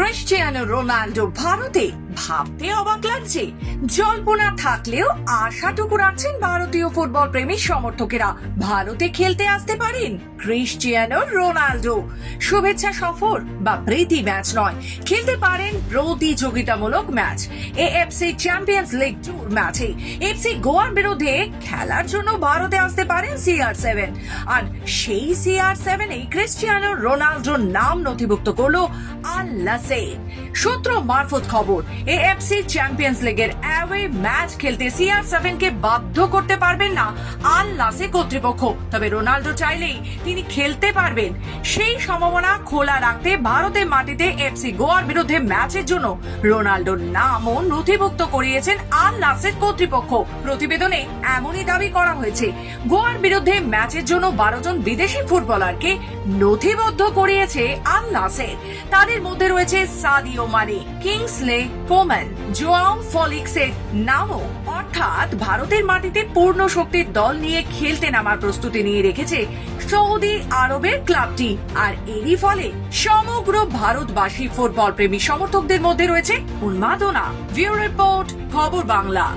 Cristiano Ronaldo ভারতে, ভাবতে অবাক লাগছে। জল্পনা থাকলেও আশাটুকু রাখছেন ভারতীয় ফুটবল প্রেমী সমর্থকেরা, ভারতে খেলতে আসতে পারেন ক্রিস্টিয়ানো রোনাল্ডো। শুভেচ্ছা সফর বা প্রীতি ম্যাচ নয়, খেলতে পারেন প্রতিযোগিতামূলক match. AFC champions league tour ম্যাচে এফসি গোয়ার বিরুদ্ধে খেলার জন্য ভারতে আসতে পারেন CR7। আর সেই CR7 ক্রিস্টিয়ানো রোনাল্ডোর নাম নথিভুক্ত করলো আল নাসের। সূত্র মারফত খবর, এএফসি চ্যাম্পিয়ন্স লিগের অ্যাওয়ে ম্যাচ খেলতে CR7 কে বাধ্য করতে পারবেন না আল নাসের কর্তৃপক্ষ, তবে রোনাল্ডো চাইলেই তিনি খেলতে পারবেন। সেই সম্ভাবনা খোলা রাখতে ভারতের মাটিতে এফসি গোয়ার বিরুদ্ধে ম্যাচের জন্য রোনাল্ডোর নামও নথিভুক্ত করিয়েছেন আল নাসের কর্তৃপক্ষ। প্রতিবেদনে এমনই দাবি করা হয়েছে, গোয়ার বিরুদ্ধে ম্যাচের জন্য 12 জন বিদেশি ফুটবলারকে নথিবদ্ধ করিয়েছে আল নাসের। তাদের মধ্যে রয়েছে Sadio Mane, Kingsley come on, Joao ফেলিক্সের নামও। অর্থাৎ ভারতের মাটিতে পূর্ণ শক্তির দল নিয়ে খেলতে নামার প্রস্তুতি নিয়ে রেখেছে সৌদি আরবের ক্লাবটি। আর এরই ফলে সমগ্র ভারতবাসী ফুটবল প্রেমী সমর্থকদের মধ্যে রয়েছে উন্মাদনা। ব্যুরো রিপোর্ট, খবর বাংলা।